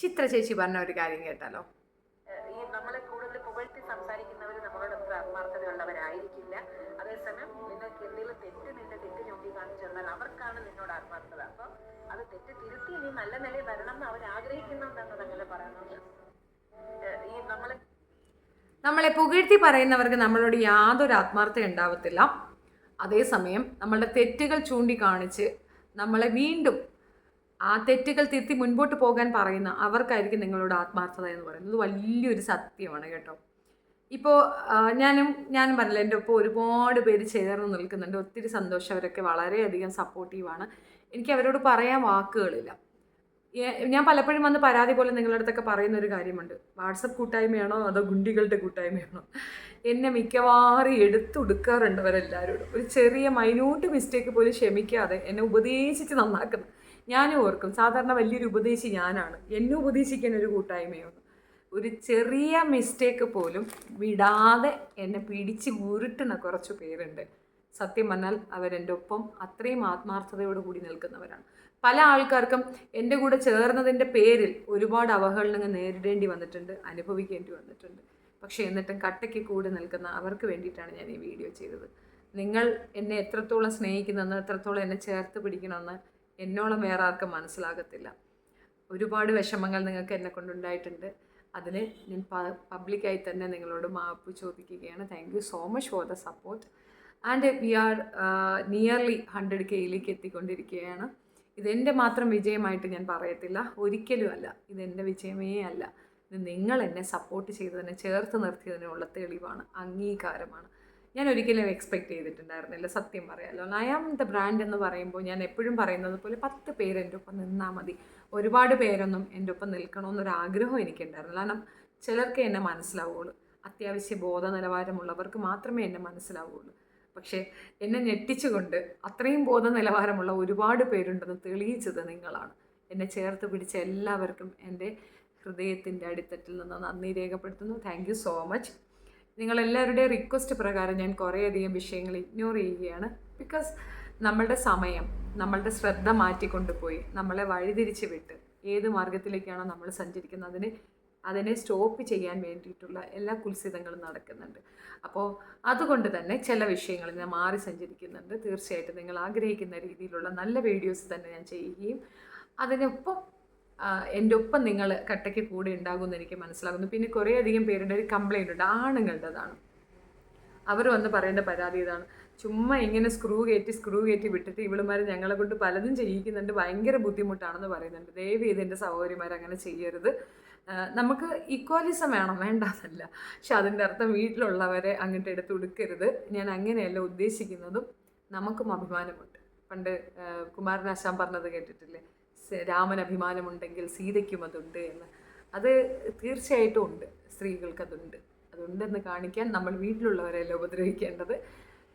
ചിത്ര ചേച്ചി പറഞ്ഞ ഒരു കാര്യം കേട്ടാലോ? ഈ നമ്മളെ കൂടുതൽ പുകഴ്ത്തി സംസാരിക്കുന്നവർ നമ്മളോട് അത്ര ആത്മാർത്ഥതയുള്ളവരായിരിക്കില്ല. അതേസമയം നിങ്ങൾക്ക് എന്തെങ്കിലും നിന്റെ തെറ്റ് ചൂണ്ടി കാണിച്ചു തന്നാൽ അവർക്കാണ് നിന്നോട് ആത്മാർത്ഥത. അപ്പൊ അത് തെറ്റ് തിരുത്തി നീ നല്ല നിലയിൽ വരണം എന്ന് അവർ ആഗ്രഹിക്കുന്നുണ്ടെന്ന് അങ്ങനെ പറയുന്നത്. ഈ നമ്മളെ പുകഴ്ത്തി പറയുന്നവർക്ക് നമ്മളോട് യാതൊരു ആത്മാർത്ഥത ഉണ്ടാവത്തില്ല. അതേസമയം നമ്മളുടെ തെറ്റുകൾ ചൂണ്ടിക്കാണിച്ച് നമ്മളെ വീണ്ടും ആ തെറ്റുകൾ തിരുത്തി മുൻപോട്ട് പോകാൻ പറയുന്ന അവർക്കായിരിക്കും നിങ്ങളോട് ആത്മാർത്ഥത എന്ന് പറയുന്നത്. വലിയൊരു സത്യമാണ് കേട്ടോ. ഇപ്പോൾ ഞാനും പറഞ്ഞില്ല, എൻ്റെ ഒപ്പം ഒരുപാട് പേര് ചേർന്ന് നിൽക്കുന്നുണ്ട്. ഒത്തിരി സന്തോഷം. അവരൊക്കെ വളരെയധികം സപ്പോർട്ടീവാണ്. എനിക്ക് അവരോട് പറയാൻ വാക്കുകളില്ല. ഞാൻ പലപ്പോഴും വന്ന് പരാതി പോലെ നിങ്ങളുടെ അടുത്തൊക്കെ പറയുന്ന ഒരു കാര്യമുണ്ട്. വാട്സപ്പ് കൂട്ടായ്മയാണോ അതോ ഗുണ്ടികളുടെ കൂട്ടായ്മയാണോ? എന്നെ മിക്കവാറും എടുത്തൊടുക്കാറുണ്ട് അവരെല്ലാവരോടും. ഒരു ചെറിയ മൈന്യൂട്ട് മിസ്റ്റേക്ക് പോലും ക്ഷമിക്കാതെ എന്നെ ഉപദേശിച്ച് നന്നാക്കുന്നു. ഞാനും ഓർക്കും, സാധാരണ വലിയൊരു ഉപദേശി ഞാനാണ്, എന്നെ ഉപദേശിക്കാൻ ഒരു കൂട്ടായ്മയാണ്. ഒരു ചെറിയ മിസ്റ്റേക്ക് പോലും വിടാതെ എന്നെ പിടിച്ച് ഉരുട്ടുന്ന കുറച്ച് പേരുണ്ട്. സത്യം പറഞ്ഞാൽ അവരെൻ്റെ ഒപ്പം അത്രയും ആത്മാർത്ഥതയോടുകൂടി നിൽക്കുന്നവരാണ്. പല ആൾക്കാർക്കും എൻ്റെ കൂടെ ചേർന്നതിൻ്റെ പേരിൽ ഒരുപാട് അവഹേളനങ്ങൾ നേരിടേണ്ടി വന്നിട്ടുണ്ട്, അനുഭവിക്കേണ്ടി വന്നിട്ടുണ്ട്. പക്ഷേ എന്നിട്ടും കട്ടയ്ക്ക് കൂടെ നിൽക്കുന്ന അവർക്ക് വേണ്ടിയിട്ടാണ് ഞാൻ ഈ വീഡിയോ ചെയ്തത്. നിങ്ങൾ എന്നെ എത്രത്തോളം സ്നേഹിക്കുന്നെന്ന്, എത്രത്തോളം എന്നെ ചേർത്ത് പിടിക്കണമെന്ന് എന്നോളം വേറെ ആർക്കും മനസ്സിലാകത്തില്ല. ഒരുപാട് വിഷമങ്ങൾ നിങ്ങൾക്ക് എന്നെ കൊണ്ടുണ്ടായിട്ടുണ്ട്. അതിന് ഞാൻ പബ്ലിക്കായി തന്നെ നിങ്ങളോട് മാപ്പ് ചോദിക്കുകയാണ്. Thank you so much for the support. And we are nearly 100Kയിലേക്ക് എത്തിക്കൊണ്ടിരിക്കുകയാണ്. ഇതെൻ്റെ മാത്രം വിജയമായിട്ട് ഞാൻ പറയത്തില്ല, ഒരിക്കലും അല്ല. ഇതെൻ്റെ വിജയമേ അല്ല. ഇത് നിങ്ങൾ എന്നെ സപ്പോർട്ട് ചെയ്തതിനെ, ചേർത്ത് നിർത്തിയതിനുള്ള തെളിവാണ്, അംഗീകാരമാണ്. ഞാൻ ഒരിക്കലും എക്സ്പെക്റ്റ് ചെയ്തിട്ടുണ്ടായിരുന്നില്ല, സത്യം പറയാമല്ലോ. ഐ ആം ദ ബ്രാൻഡ് എന്ന് പറയുമ്പോൾ ഞാൻ എപ്പോഴും പറയുന്നത് പോലെ 10 പേര് എൻ്റെ ഒപ്പം നിന്നാൽ മതി. ഒരുപാട് പേരൊന്നും എൻ്റെ ഒപ്പം നിൽക്കണമെന്നൊരാഗ്രഹം എനിക്കുണ്ടായിരുന്നു. കാരണം ചിലർക്ക് എന്നെ മനസ്സിലാവുള്ളൂ, അത്യാവശ്യ ബോധ നിലവാരമുള്ളവർക്ക് മാത്രമേ എന്നെ മനസ്സിലാവുള്ളൂ. പക്ഷേ എന്നെ ഞെട്ടിച്ചുകൊണ്ട് അത്രയും ബോധ നിലവാരമുള്ള ഒരുപാട് പേരുണ്ടെന്ന് തെളിയിച്ചത് നിങ്ങളാണ്. എന്നെ ചേർത്ത് പിടിച്ച എല്ലാവർക്കും എൻ്റെ ഹൃദയത്തിൻ്റെ അടിത്തട്ടിൽ നിന്ന് നന്ദി രേഖപ്പെടുത്തുന്നു. Thank you so much. നിങ്ങളെല്ലാവരുടെയും റിക്വസ്റ്റ് പ്രകാരം ഞാൻ കുറേയധികം വിഷയങ്ങൾ ഇഗ്നോർ ചെയ്യുകയാണ്. ബിക്കോസ് നമ്മളുടെ സമയം, നമ്മളുടെ ശ്രദ്ധ മാറ്റിക്കൊണ്ടുപോയി നമ്മളെ വഴിതിരിച്ച് വിട്ട് ഏത് മാർഗത്തിലേക്കാണോ നമ്മൾ സഞ്ചരിക്കുന്നത് അതിനെ സ്റ്റോപ്പ് ചെയ്യാൻ വേണ്ടിയിട്ടുള്ള എല്ലാ കുൽസിതങ്ങളും നടക്കുന്നുണ്ട്. അപ്പോൾ അതുകൊണ്ട് തന്നെ ചില വിഷയങ്ങളിൽ ഞാൻ മാറി സഞ്ചരിക്കുന്നുണ്ട്. തീർച്ചയായിട്ടും നിങ്ങൾ ആഗ്രഹിക്കുന്ന രീതിയിലുള്ള നല്ല വീഡിയോസ് തന്നെ ഞാൻ ചെയ്യുകയും അതിനൊപ്പം എൻ്റെ ഒപ്പം നിങ്ങൾ കട്ടയ്ക്ക് കൂടെ ഉണ്ടാകുമെന്ന് എനിക്ക് മനസ്സിലാകുന്നു. പിന്നെ കുറേയധികം പേരുടെ ഒരു കംപ്ലൈൻ്റ് ഉണ്ട്, ആണുങ്ങളുടേതാണ്. അവർ വന്ന് പറയേണ്ട പരാതി ഇതാണ്: ചുമ്മാ ഇങ്ങനെ സ്ക്രൂ കയറ്റി വിട്ടിട്ട് ഇവളുമാർ ഞങ്ങളെ കൊണ്ട് പലതും ചെയ്യിക്കുന്നുണ്ട്, ഭയങ്കര ബുദ്ധിമുട്ടാണെന്ന് പറയുന്നുണ്ട്. ദയവ് ചെയ്ത് എൻ്റെ സഹോദരിമാർ അങ്ങനെ ചെയ്യരുത്. നമുക്ക് ഈക്വാലിസം വേണം, വേണ്ടാതല്ല. പക്ഷെ അതിൻ്റെ അർത്ഥം വീട്ടിലുള്ളവരെ അങ്ങോട്ട് എടുത്ത് കൊടുക്കരുത്. ഞാൻ അങ്ങനെയല്ല ഉദ്ദേശിക്കുന്നതും. നമുക്കും അഭിമാനമുണ്ട്. പണ്ട് കുമാരനാശാൻ പറഞ്ഞത് കേട്ടിട്ടില്ലേ, രാമന് അഭിമാനമുണ്ടെങ്കിൽ സീതയ്ക്കും അതുണ്ട് എന്ന്. അത് തീർച്ചയായിട്ടും ഉണ്ട്, സ്ത്രീകൾക്കതുണ്ട്. അതുണ്ടെന്ന് കാണിക്കാൻ നമ്മൾ വീട്ടിലുള്ളവരെല്ലാം ഉപദ്രവിക്കേണ്ടത്.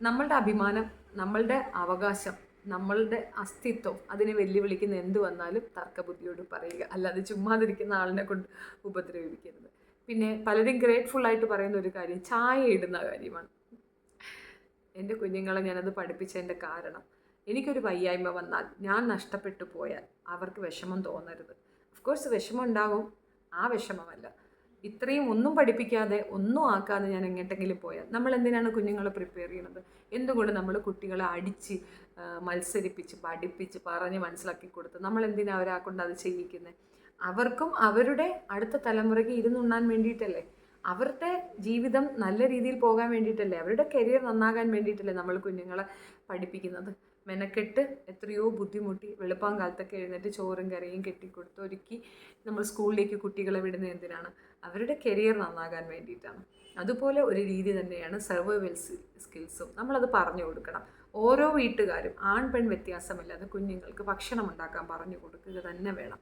നമ്മളുടെ അഭിമാനം, നമ്മളുടെ അവകാശം, നമ്മളുടെ അസ്തിത്വം, അതിനെ വെല്ലുവിളിക്കുന്ന എന്ത് വന്നാലും തർക്കബുദ്ധിയോട് പറയുക, അല്ലാതെ ചുമ്മാതിരിക്കുന്ന ആളിനെ കൊണ്ട് ഉപദ്രവിക്കരുത്. പിന്നെ പലരും ഗ്രേറ്റ്ഫുള്ളായിട്ട് പറയുന്ന ഒരു കാര്യം ചായ ഇടുന്ന കാര്യമാണ്. എൻ്റെ കുഞ്ഞുങ്ങളെ ഞാനത് പഠിപ്പിച്ചതിൻ്റെ കാരണം, എനിക്കൊരു വയ്യായ്മ വന്നാൽ, ഞാൻ നഷ്ടപ്പെട്ടു പോയാൽ അവർക്ക് വിഷമം തോന്നരുത്. ഓഫ്കോഴ്സ് വിഷമം ഉണ്ടാകും, ആ വിഷമമല്ല. ഇത്രയും ഒന്നും പഠിപ്പിക്കാതെ ഒന്നും ആക്കാതെ ഞാൻ എങ്ങോട്ടെങ്കിലും പോയാൽ നമ്മൾ എന്തിനാണ് കുഞ്ഞുങ്ങളെ പ്രിപ്പയർ ചെയ്യുന്നത്? എന്തുകൊണ്ട് നമ്മൾ കുട്ടികളെ അടിച്ച് മത്സരിപ്പിച്ച് പഠിപ്പിച്ച് പറഞ്ഞ് മനസ്സിലാക്കി കൊടുത്ത് നമ്മൾ എന്തിനാണ് അവരെ കൊണ്ട് അത് ചെയ്യിക്കുന്നത്? അവർക്കും അവരുടെ അടുത്ത തലമുറയ്ക്ക് ഇരുന്നുണ്ണാൻ വേണ്ടിയിട്ടല്ലേ, അവരുടെ ജീവിതം നല്ല രീതിയിൽ പോകാൻ വേണ്ടിയിട്ടല്ലേ, അവരുടെ കരിയർ നന്നാകാൻ വേണ്ടിയിട്ടല്ലേ നമ്മൾ കുഞ്ഞുങ്ങളെ പഠിപ്പിക്കുന്നത്. മെനക്കെട്ട് എത്രയോ ബുദ്ധിമുട്ടി വെളുപ്പാൻ കാലത്തൊക്കെ എഴുന്നേറ്റ് ചോറും കറിയും കെട്ടിക്കൊടുത്ത് ഒരുക്കി നമ്മൾ സ്കൂളിലേക്ക് കുട്ടികളെ വിടുന്നത് എന്തിനാണ്? അവരുടെ കരിയർ നന്നാകാൻ വേണ്ടിയിട്ടാണ്. അതുപോലെ ഒരു രീതി തന്നെയാണ് സർവൈവൽ സ്കിൽസും. നമ്മളത് പറഞ്ഞു കൊടുക്കണം. ഓരോ വീട്ടുകാരും ആൺ പെൺ വ്യത്യാസമില്ലാതെ കുഞ്ഞുങ്ങൾക്ക് ഭക്ഷണം ഉണ്ടാക്കാൻ പറഞ്ഞു കൊടുക്കുക തന്നെ വേണം.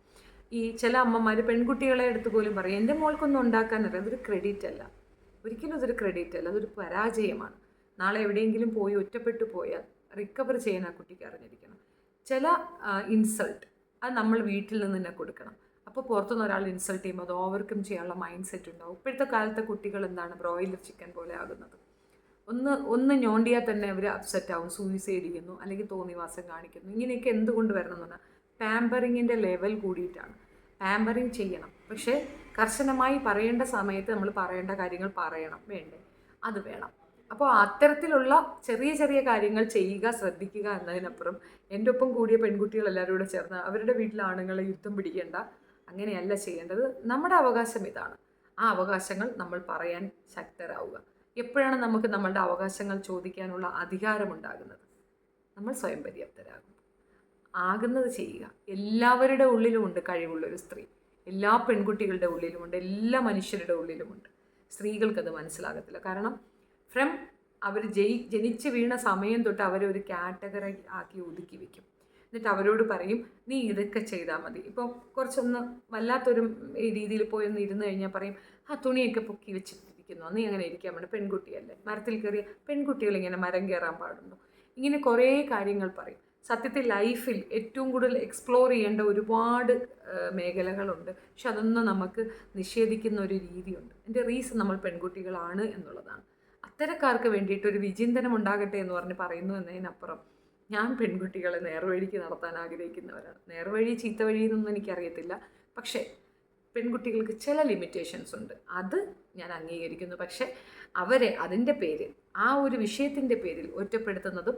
ഈ ചില അമ്മമാർ പെൺകുട്ടികളെ എടുത്ത് പോലും പറയും, എൻ്റെ മോൾക്കൊന്നും ഉണ്ടാക്കാനറിയാം. അതൊരു ക്രെഡിറ്റ് അല്ല, ഒരിക്കലും അതൊരു ക്രെഡിറ്റ് അല്ല, അതൊരു പരാജയമാണ്. നാളെ എവിടെയെങ്കിലും പോയി ഒറ്റപ്പെട്ടു പോയാൽ റിക്കവർ ചെയ്യാൻ ആ കുട്ടിക്ക് അറിഞ്ഞിരിക്കണം. ചില ഇൻസൾട്ട് അത് നമ്മൾ വീട്ടിൽ നിന്ന് തന്നെ കൊടുക്കണം. അപ്പോൾ പുറത്തുനിന്ന് ഒരാൾ ഇൻസൾട്ട് ചെയ്യുമ്പോൾ അത് ഓവർകം ചെയ്യാനുള്ള മൈൻഡ് സെറ്റ് ഉണ്ടാവും. ഇപ്പോഴത്തെ കാലത്തെ കുട്ടികൾ എന്താണ്, ബ്രോയിലർ ചിക്കൻ പോലെ ആകുന്നത്. ഒന്ന് ഞോണ്ടിയാൽ തന്നെ അവർ അപ്സെറ്റ് ആവും, സൂയിസൈഡ് ചെയ്യുന്നു, അല്ലെങ്കിൽ തോന്നിവാസം കാണിക്കുന്നു. ഇങ്ങനെയൊക്കെ എന്തുകൊണ്ട് വരണം എന്ന് പറഞ്ഞാൽ പാമ്പറിങ്ങിൻ്റെ ലെവൽ കൂടിയിട്ടാണ്. പാമ്പറിങ് ചെയ്യണം. പക്ഷേ കർശനമായി പറയേണ്ട സമയത്ത് നമ്മൾ പറയേണ്ട കാര്യങ്ങൾ പറയണം, വേണ്ടേ? അത് വേണം. അപ്പോൾ അത്തരത്തിലുള്ള ചെറിയ ചെറിയ കാര്യങ്ങൾ ചെയ്യുക, ശ്രദ്ധിക്കുക എന്നതിനപ്പുറം എൻ്റെ ഒപ്പം കൂടിയ പെൺകുട്ടികൾ എല്ലാവരും കൂടെ ചേർന്ന് അവരുടെ വീട്ടിലെ ആണുങ്ങളെ യുദ്ധം പിടിക്കേണ്ട, അങ്ങനെയല്ല ചെയ്യേണ്ടത്. നമ്മുടെ അവകാശം ഇതാണ്. ആ അവകാശങ്ങൾ നമ്മൾ പറയാൻ ശക്തരാവുക. എപ്പോഴാണ് നമുക്ക് നമ്മളുടെ അവകാശങ്ങൾ ചോദിക്കാനുള്ള അധികാരമുണ്ടാകുന്നത്? നമ്മൾ സ്വയം പര്യാപ്തരാകും. ആകുന്നത് ചെയ്യുക. എല്ലാവരുടെ ഉള്ളിലുമുണ്ട് കഴിവുള്ളൊരു സ്ത്രീ. എല്ലാ പെൺകുട്ടികളുടെ ഉള്ളിലുമുണ്ട്, എല്ലാ മനുഷ്യരുടെ ഉള്ളിലുമുണ്ട്. സ്ത്രീകൾക്കത് മനസ്സിലാകത്തില്ല. കാരണം അവർ ജനിച്ച് വീണ സമയം തൊട്ട് അവരെ ഒരു കാറ്റഗറി ആക്കി ഒതുക്കി വെക്കും. എന്നിട്ട് അവരോട് പറയും, നീ ഇതൊക്കെ ചെയ്താൽ മതി. ഇപ്പം കുറച്ചൊന്ന് വല്ലാത്തൊരു രീതിയിൽ പോയി ഒന്ന് ഇരുന്ന് കഴിഞ്ഞാൽ പറയും, ആ തുണിയൊക്കെ പൊക്കി വെച്ചിട്ടിരിക്കുന്നു, നീ അങ്ങനെ ഇരിക്കാൻ വേണ്ടി, പെൺകുട്ടിയല്ലേ, മരത്തിൽ കയറിയ പെൺകുട്ടികൾ ഇങ്ങനെ മരം കയറാൻ പാടുണ്ടോ? ഇങ്ങനെ കുറേ കാര്യങ്ങൾ പറയും. സത്യത്തിൽ ലൈഫിൽ ഏറ്റവും കൂടുതൽ എക്സ്പ്ലോർ ചെയ്യേണ്ട ഒരുപാട് മേഖലകളുണ്ട്. പക്ഷെ അതൊന്നും നമുക്ക് നിഷേധിക്കുന്ന ഒരു രീതിയുണ്ട്. എൻ്റെ റീസൺ നമ്മൾ പെൺകുട്ടികളാണ് എന്നുള്ളതാണ്. അത്തരക്കാർക്ക് വേണ്ടിയിട്ട് ഒരു വിചിന്തനം ഉണ്ടാകട്ടെ എന്ന് പറഞ്ഞ് പറയുന്നു എന്നതിനപ്പുറം ഞാൻ പെൺകുട്ടികളെ നേർവഴിക്ക് നടത്താൻ ആഗ്രഹിക്കുന്നവരാണ്. നേർവഴി ചീത്ത വഴി എന്നൊന്നും എനിക്കറിയത്തില്ല. പക്ഷേ പെൺകുട്ടികൾക്ക് ചില ലിമിറ്റേഷൻസ് ഉണ്ട്, അത് ഞാൻ അംഗീകരിക്കുന്നു. പക്ഷേ അവരെ അതിൻ്റെ പേരിൽ, ആ ഒരു വിഷയത്തിൻ്റെ പേരിൽ ഒറ്റപ്പെടുത്തുന്നതും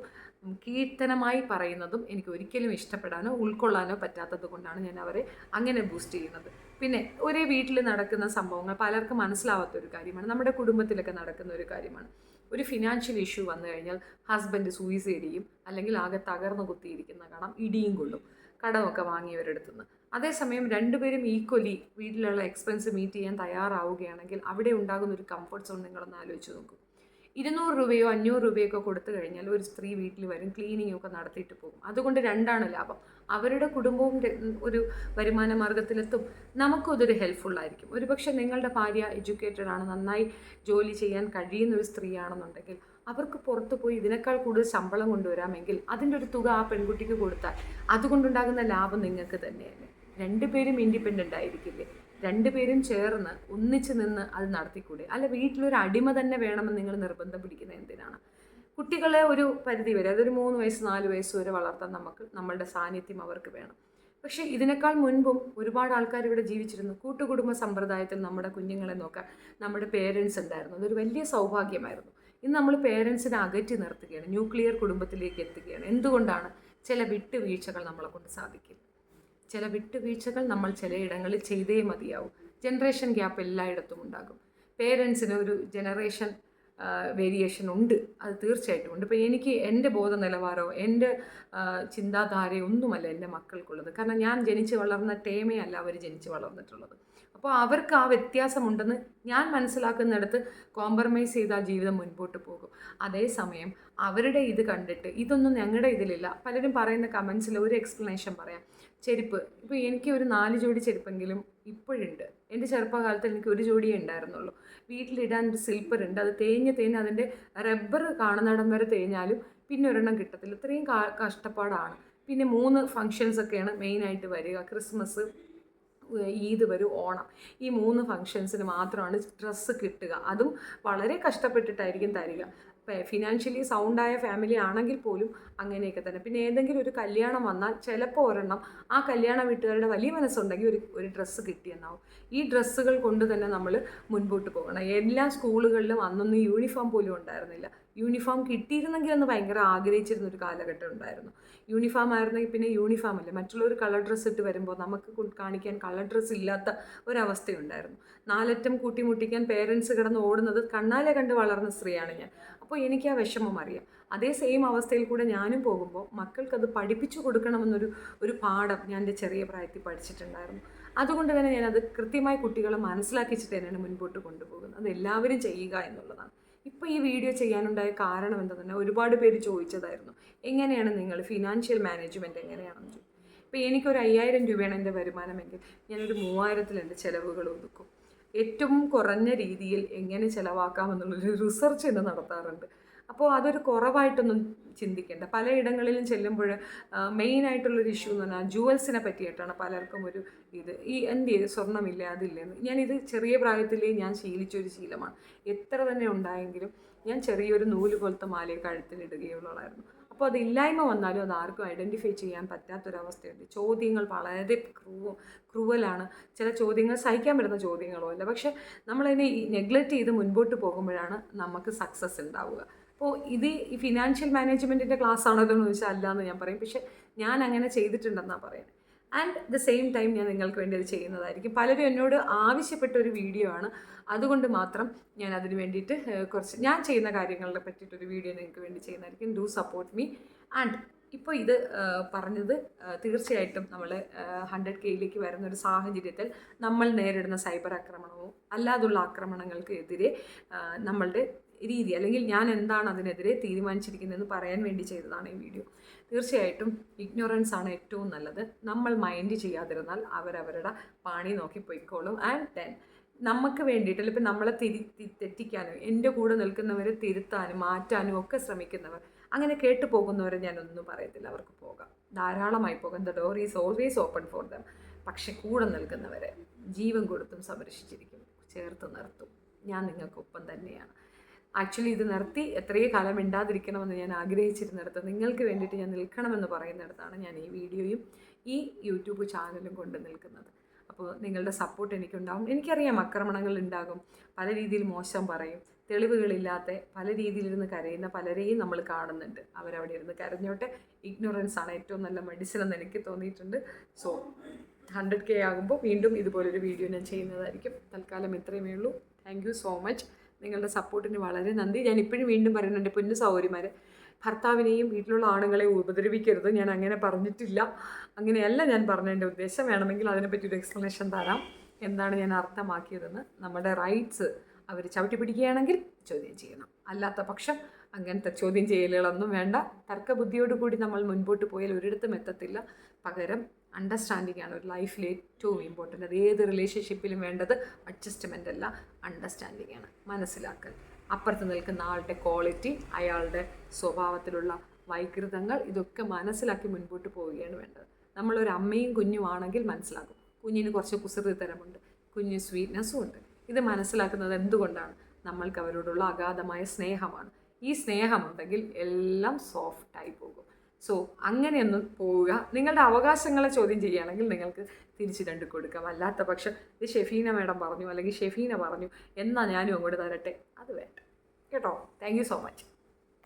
കീർത്തനമായി പറയുന്നതും എനിക്ക് ഒരിക്കലും ഇഷ്ടപ്പെടാനോ ഉൾക്കൊള്ളാനോ പറ്റാത്തത് കൊണ്ടാണ് ഞാൻ അവരെ അങ്ങനെ ബൂസ്റ്റ് ചെയ്യുന്നത്. പിന്നെ ഒരേ വീട്ടിൽ നടക്കുന്ന സംഭവങ്ങൾ പലർക്കും മനസ്സിലാവാത്തൊരു കാര്യമാണ്, നമ്മുടെ കുടുംബത്തിലൊക്കെ നടക്കുന്ന ഒരു കാര്യമാണ്. ഒരു ഫിനാൻഷ്യൽ ഇഷ്യൂ വന്നു കഴിഞ്ഞാൽ ഹസ്ബൻഡ് സൂയിസൈഡ് ചെയ്യും, അല്ലെങ്കിൽ ആകെ തകർന്നു കുത്തിയിരിക്കുന്ന കാണാം, ഇടിയും കൊള്ളും കടമൊക്കെ വാങ്ങിയവരെടുത്തുനിന്ന്. അതേസമയം രണ്ടുപേരും ഈക്വലി വീട്ടിലുള്ള എക്സ്പെൻസ് മീറ്റ് ചെയ്യാൻ തയ്യാറാവുകയാണെങ്കിൽ അവിടെ ഉണ്ടാകുന്ന ഒരു കംഫർട്ട് സോൺ നിങ്ങളൊന്ന് ആലോചിച്ച് നോക്കൂ. 200 രൂപയോ 500 രൂപയൊക്കെ കൊടുത്തു കഴിഞ്ഞാൽ ഒരു സ്ത്രീ വീട്ടിൽ വരും, ക്ലീനിങ് ഒക്കെ നടത്തിയിട്ട് പോകും. അതുകൊണ്ട് രണ്ടാണ് ലാഭം. അവരുടെ കുടുംബവും ഒരു വരുമാന മാർഗത്തിലെത്തും, നമുക്കും അതൊരു ഹെൽപ്ഫുള്ളായിരിക്കും. ഒരുപക്ഷെ നിങ്ങളുടെ ഭാര്യ എഡ്യൂക്കേറ്റഡ് ആണ്, നന്നായി ജോലി ചെയ്യാൻ കഴിയുന്ന ഒരു സ്ത്രീയാണെന്നുണ്ടെങ്കിൽ അവർക്ക് പുറത്തു പോയി ഇതിനേക്കാൾ കൂടുതൽ ശമ്പളം കൊണ്ടുവരാമെങ്കിൽ അതിൻ്റെ ഒരു തുക ആ പെൺകുട്ടിക്ക് കൊടുത്താൽ അതുകൊണ്ടുണ്ടാകുന്ന ലാഭം നിങ്ങൾക്ക് തന്നെയല്ലേ? രണ്ടുപേരും ഇൻഡിപെൻഡൻ്റ് ആയിരിക്കില്ലേ? രണ്ടുപേരും ചേർന്ന് ഒന്നിച്ച് നിന്ന് അത് നടത്തിക്കൂടെ? അല്ല വീട്ടിലൊരു അടിമ തന്നെ വേണമെന്ന് നിങ്ങൾ നിർബന്ധം പിടിക്കുന്നത് എന്തിനാണ്? കുട്ടികളെ ഒരു പരിധി വരെ, അതൊരു 3 വയസ്സ് 4 വയസ്സ് വരെ വളർത്താൻ നമ്മളുടെ സാന്നിധ്യം അവർക്ക് വേണം. പക്ഷേ ഇതിനേക്കാൾ മുൻപും ഒരുപാട് ആൾക്കാർ ഇവിടെ ജീവിച്ചിരുന്നു. കൂട്ടുകുടുംബ സമ്പ്രദായത്തിൽ നമ്മുടെ കുഞ്ഞുങ്ങളെ നോക്കാൻ നമ്മുടെ പേരൻസ് ഉണ്ടായിരുന്നു. അതൊരു വലിയ സൗഭാഗ്യമായിരുന്നു. ഇന്ന് നമ്മൾ പേരൻസിനെ അകറ്റി നിർത്തുകയാണ്, ന്യൂക്ലിയർ കുടുംബത്തിലേക്ക് എത്തുകയാണ്. എന്തുകൊണ്ടാണ്? ചില വിട്ടുവീഴ്ചകൾ നമ്മളെ കൊണ്ട് സാധിക്കില്ല. ചില വിട്ടുവീഴ്ചകൾ നമ്മൾ ചിലയിടങ്ങളിൽ ചെയ്തേ മതിയാവും. ജനറേഷൻ ഗ്യാപ്പ് എല്ലായിടത്തും ഉണ്ടാകും. പേരൻസിന് ഒരു ജനറേഷൻ വേരിയേഷൻ ഉണ്ട്, അത് തീർച്ചയായിട്ടും ഉണ്ട്. ഇപ്പോൾ എനിക്ക് എൻ്റെ ബോധ നിലവാരമോ എൻ്റെ ചിന്താധാരയോ ഒന്നുമല്ല എൻ്റെ മക്കൾക്കുള്ളത്. കാരണം ഞാൻ ജനിച്ച് വളർന്ന ടേമേ അല്ല അവർ ജനിച്ച് വളർന്നിട്ടുള്ളത്. അപ്പോൾ അവർക്ക് ആ വ്യത്യാസമുണ്ടെന്ന് ഞാൻ മനസ്സിലാക്കുന്നിടത്ത് കോംപ്രമൈസ് ചെയ്ത് ആ ജീവിതം മുൻപോട്ട് പോകും. അതേസമയം അവരുടെ ഇത് കണ്ടിട്ട് ഇതൊന്നും ഞങ്ങളുടെ ഇതിലില്ല. പലരും പറയുന്ന കമൻസിൽ ഒരു എക്സ്പ്ലനേഷൻ പറയാം. ചെരുപ്പ്, ഇപ്പോൾ എനിക്ക് ഒരു 4 ജോഡി ചെരുപ്പെങ്കിലും ഇപ്പോഴുണ്ട്. എൻ്റെ ചെറുപ്പകാലത്ത് എനിക്ക് ഒരു ജോഡിയേ ഉണ്ടായിരുന്നുള്ളൂ. വീട്ടിലിടാൻ ഒരു സ്ലിപ്പർ ഉണ്ട്, അത് തേഞ്ഞ് അതിൻ്റെ റബ്ബർ കാണുന്നിടം വരെ തേഞ്ഞാലും പിന്നെ ഒരെണ്ണം കിട്ടത്തില്ല. ഇത്രയും കഷ്ടപ്പാടാണ്. പിന്നെ 3 ഫങ്ഷൻസൊക്കെയാണ് മെയിനായിട്ട് വരിക. ക്രിസ്മസ്, ഈദ് വരും, ഓണം. ഈ 3 ഫങ്ഷൻസിന് മാത്രമാണ് ഡ്രസ്സ് കിട്ടുക. അതും വളരെ കഷ്ടപ്പെട്ടിട്ടായിരിക്കും തരിക. ഫിനാൻഷ്യലി സൗണ്ടായ ഫാമിലി ആണെങ്കിൽ പോലും അങ്ങനെയൊക്കെ തന്നെ. പിന്നെ ഏതെങ്കിലും ഒരു കല്യാണം വന്നാൽ ചിലപ്പോൾ ഒരെണ്ണം ആ കല്യാണ വീട്ടുകാരുടെ വലിയ മനസ്സുണ്ടെങ്കിൽ ഒരു ഡ്രസ്സ് കിട്ടിയെന്നാവും. ഈ ഡ്രസ്സുകൾ കൊണ്ട് തന്നെ നമ്മൾ മുൻപോട്ട് പോകണം. എല്ലാ സ്കൂളുകളിലും അന്നൊന്നും യൂണിഫോം പോലും ഉണ്ടായിരുന്നില്ല. യൂണിഫോം കിട്ടിയിരുന്നെങ്കിൽ എന്ന് ഭയങ്കര ആഗ്രഹിച്ചിരുന്ന ഒരു കാലഘട്ടം ഉണ്ടായിരുന്നു. യൂണിഫോം ആയിരുന്നെങ്കിൽ പിന്നെ യൂണിഫോം അല്ലേ, മറ്റുള്ളവർ കളർ ഡ്രസ്സ് ഇട്ട് വരുമ്പോൾ നമുക്ക് കാണിക്കാൻ കളർ ഡ്രസ്സ് ഇല്ലാത്ത ഒരവസ്ഥയുണ്ടായിരുന്നു. 4 അറ്റം കൂട്ടിമുട്ടിക്കാൻ പേരൻസ് കിടന്ന് ഓടുന്നത് കണ്ണാലെ കണ്ട് വളർന്ന സ്ത്രീയാണ് ഞാൻ. അപ്പോൾ എനിക്ക് ആ വിഷമം അറിയാം. അതേ സെയിം അവസ്ഥയിൽ കൂടെ ഞാനും പോകുമ്പോൾ മക്കൾക്കത് പഠിപ്പിച്ചു കൊടുക്കണമെന്നൊരു പാഠം ഞാൻ എൻ്റെ ചെറിയ പ്രായത്തിൽ പഠിച്ചിട്ടുണ്ടായിരുന്നു. അതുകൊണ്ട് തന്നെ ഞാനത് കൃത്യമായി കുട്ടികളെ മനസ്സിലാക്കിച്ചിട്ട് തന്നെയാണ് മുൻപോട്ട് കൊണ്ടുപോകുന്നത്. അത് എല്ലാവരും ചെയ്യുക എന്നുള്ളതാണ്. ഇപ്പോൾ ഈ വീഡിയോ ചെയ്യാനുണ്ടായ കാരണം എന്തെന്ന് ഒരുപാട് പേര് ചോദിച്ചതായിരുന്നു, എങ്ങനെയാണ് നിങ്ങൾ ഫിനാൻഷ്യൽ മാനേജ്മെൻറ്റ് എങ്ങനെയാണെന്ന് ചോദിച്ചു. ഇപ്പോൾ എനിക്കൊരു 5000 രൂപയാണ് എൻ്റെ വരുമാനമെങ്കിൽ ഞാനൊരു 3000 എൻ്റെ ചിലവുകൾ ഒതുക്കും. ഏറ്റവും കുറഞ്ഞ രീതിയിൽ എങ്ങനെ ചിലവാക്കാമെന്നുള്ളൊരു റിസർച്ച് തന്നെ നടത്താറുണ്ട്. അപ്പോൾ അതൊരു കുറവായിട്ടൊന്നും ചിന്തിക്കേണ്ട. പലയിടങ്ങളിലും ചെല്ലുമ്പോൾ മെയിനായിട്ടുള്ളൊരു ഇഷ്യൂ എന്ന് പറഞ്ഞാൽ ജുവൽസിനെ പറ്റിയിട്ടാണ് പലർക്കും ഒരു ഇത്. എന്ത് സ്വർണ്ണമില്ല അതില്ലെന്ന്. ഞാനിത് ചെറിയ പ്രായത്തിലേ ഞാൻ ശീലിച്ചൊരു ശീലമാണ്. എത്ര തന്നെ ഉണ്ടായെങ്കിലും ഞാൻ ചെറിയൊരു നൂല് പോലത്തെ മാലയെ കഴുത്തിലിടുകയുള്ളായിരുന്നു. അപ്പോൾ അത് ഇല്ലായ്മ വന്നാലും അത് ആർക്കും ഐഡൻറ്റിഫൈ ചെയ്യാൻ പറ്റാത്തൊരവസ്ഥയുണ്ട്. ചോദ്യങ്ങൾ വളരെ ക്രൂവലാണ്. ചില ചോദ്യങ്ങൾ സഹിക്കാൻ പറ്റുന്ന ചോദ്യങ്ങളോ അല്ല. പക്ഷേ നമ്മളതിനെ നെഗ്ലക്റ്റ് ചെയ്ത് മുൻപോട്ട് പോകുമ്പോഴാണ് നമുക്ക് സക്സസ് ഉണ്ടാവുക. അപ്പോൾ ഇത് ഈ ഫിനാൻഷ്യൽ മാനേജ്മെൻറ്റിൻ്റെ ക്ലാസ് ആണോ എന്ന് ചോദിച്ചാൽ അല്ല എന്ന് ഞാൻ പറയും. പക്ഷേ ഞാൻ അങ്ങനെ ചെയ്തിട്ടുണ്ടെന്നാണ് പറയുന്നത്. ആൻഡ് ദ സെയിം ടൈം ഞാൻ നിങ്ങൾക്ക് വേണ്ടി അത് ചെയ്യുന്നതായിരിക്കും. പലരും എന്നോട് ആവശ്യപ്പെട്ട ഒരു വീഡിയോ ആണ്. അതുകൊണ്ട് മാത്രം ഞാൻ അതിന് വേണ്ടിയിട്ട് കുറച്ച് ഞാൻ ചെയ്യുന്ന കാര്യങ്ങളെ പറ്റിയിട്ടൊരു വീഡിയോ നിങ്ങൾക്ക് വേണ്ടി ചെയ്യുന്നതായിരിക്കും. Do support me. ആൻഡ് ഇപ്പോൾ ഇത് പറഞ്ഞത് തീർച്ചയായിട്ടും നമ്മൾ 100Kയിലേക്ക് വരുന്ന ഒരു സാഹചര്യത്തിൽ നമ്മൾ നേരിടുന്ന സൈബർ ആക്രമണവും അല്ലാതുള്ള ആക്രമണങ്ങൾക്ക് എതിരെ നമ്മളുടെ രീതി അല്ലെങ്കിൽ ഞാൻ എന്താണ് അതിനെതിരെ തീരുമാനിച്ചിരിക്കുന്നതെന്ന് പറയാൻ വേണ്ടി ചെയ്തതാണ് ഈ വീഡിയോ. തീർച്ചയായിട്ടും ഇഗ്നോറൻസ് ആണ് ഏറ്റവും നല്ലത്. നമ്മൾ മൈൻഡ് ചെയ്യാതിരുന്നാൽ അവരവരുടെ പാണി നോക്കി പോയിക്കോളും. ആൻഡ് ദെൻ നമുക്ക് വേണ്ടിയിട്ട് ഇപ്പം നമ്മളെ തെറ്റിക്കാനും എൻ്റെ കൂടെ നിൽക്കുന്നവരെ തിരുത്താനും മാറ്റാനും ഒക്കെ ശ്രമിക്കുന്നവർ, അങ്ങനെ കേട്ടു പോകുന്നവരെ ഞാനൊന്നും പറയത്തില്ല. അവർക്ക് പോകാം, ധാരാളമായി പോകാം. The door is always open for them. പക്ഷെ കൂടെ നിൽക്കുന്നവരെ ജീവൻ കൊടുത്തും സംരക്ഷിച്ചിരിക്കും, ചേർത്ത് നിർത്തും. ഞാൻ നിങ്ങൾക്കൊപ്പം തന്നെയാണ്. ആക്ച്വലി ഇത് നിർത്തി എത്രയോ കാലം മിണ്ടാതിരിക്കണമെന്ന് ഞാൻ ആഗ്രഹിച്ചിരുന്നിടത്ത് നിങ്ങൾക്ക് വേണ്ടിയിട്ട് ഞാൻ നിൽക്കണമെന്ന് പറയുന്നിടത്താണ് ഞാൻ ഈ വീഡിയോയും ഈ യൂട്യൂബ് ചാനലും കൊണ്ട് നിൽക്കുന്നത്. അപ്പോൾ നിങ്ങളുടെ സപ്പോർട്ട് എനിക്കുണ്ടാകും. എനിക്കറിയാം ആക്രമണങ്ങൾ ഉണ്ടാകും, പല രീതിയിൽ മോശം പറയും, തെളിവുകളില്ലാത്ത പല രീതിയിലിരുന്ന് കരയുന്ന പലരെയും നമ്മൾ കാണുന്നുണ്ട്. അവരവിടെ ഇരുന്ന് കരഞ്ഞോട്ടെ. ഇഗ്നോറൻസ് ആണ് ഏറ്റവും നല്ല മെഡിസിൻ എന്ന് എനിക്ക് തോന്നിയിട്ടുണ്ട്. സോ 100K ആകുമ്പോൾ വീണ്ടും ഇതുപോലൊരു വീഡിയോ ഞാൻ ചെയ്യുന്നതായിരിക്കും. തൽക്കാലം ഇത്രയുമേ ഉള്ളൂ. Thank you so much. നിങ്ങളുടെ സപ്പോർട്ടിന് വളരെ നന്ദി. ഞാൻ ഇപ്പോഴും വീണ്ടും പറയുന്നുണ്ട്, പൊന്നു സഹോദരിമാർ, ഭർത്താവിനെയും വീട്ടിലുള്ള ആണുങ്ങളെയും ഉപദ്രവിക്കരുത്. ഞാൻ അങ്ങനെ പറഞ്ഞിട്ടില്ല, അങ്ങനെയല്ല ഞാൻ പറഞ്ഞതിൻ്റെ ഉദ്ദേശം. വേണമെങ്കിൽ അതിനെപ്പറ്റി ഒരു എക്സ്പ്ലനേഷൻ തരാം, എന്താണ് ഞാൻ അർത്ഥമാക്കിയതെന്ന്. നമ്മുടെ റൈറ്റ്സ് അവർ ചവിട്ടി പിടിക്കുകയാണെങ്കിൽ ചോദ്യം ചെയ്യണം. അല്ലാത്ത പക്ഷം അങ്ങനത്തെ ചോദ്യം ചെയ്യലുകളൊന്നും വേണ്ട. തർക്കബുദ്ധിയോടുകൂടി നമ്മൾ മുൻപോട്ട് പോയാൽ ഒരിടത്തും എത്തത്തില്ല. പകരം അണ്ടർസ്റ്റാൻഡിംഗ് ആണ് ഒരു ലൈഫിൽ ഏറ്റവും ഇമ്പോർട്ടൻ്റ്. അത് ഏത് റിലേഷൻഷിപ്പിലും വേണ്ടത് അഡ്ജസ്റ്റ്മെൻ്റ് അല്ല, അണ്ടർസ്റ്റാൻഡിംഗ് ആണ്, മനസ്സിലാക്കൽ. അപ്പുറത്ത് നിൽക്കുന്ന ആളുടെ ക്വാളിറ്റി, അയാളുടെ സ്വഭാവത്തിലുള്ള വൈകൃതങ്ങൾ, ഇതൊക്കെ മനസ്സിലാക്കി മുൻപോട്ട് പോവുകയാണ് വേണ്ടത്. നമ്മളൊരു അമ്മയും കുഞ്ഞുമാണെങ്കിൽ മനസ്സിലാക്കും, കുഞ്ഞിന് കുറച്ച് കുസൃതിത്തരമുണ്ട്, കുഞ്ഞ് സ്വീറ്റ്നെസ്സും ഉണ്ട്. ഇത് മനസ്സിലാക്കുന്നത് എന്തുകൊണ്ടാണ്? നമ്മൾക്ക് അവരോടുള്ള അഗാധമായ സ്നേഹമാണ്. ഈ സ്നേഹമുണ്ടെങ്കിൽ എല്ലാം സോഫ്റ്റായി പോകും. സോ അങ്ങനെയൊന്നും പോവുക. നിങ്ങളുടെ അവകാശങ്ങളെ ചോദ്യം ചെയ്യുകയാണെങ്കിൽ നിങ്ങൾക്ക് തിരിച്ച് രണ്ട് കൊടുക്കാം. അല്ലാത്ത പക്ഷം ഇത് ഷെഫീന മാഡം പറഞ്ഞു അല്ലെങ്കിൽ ഷെഫീന പറഞ്ഞു എന്നാൽ ഞാനും അങ്ങോട്ട് തരട്ടെ, അത് വേണ്ട കേട്ടോ. Thank you so much.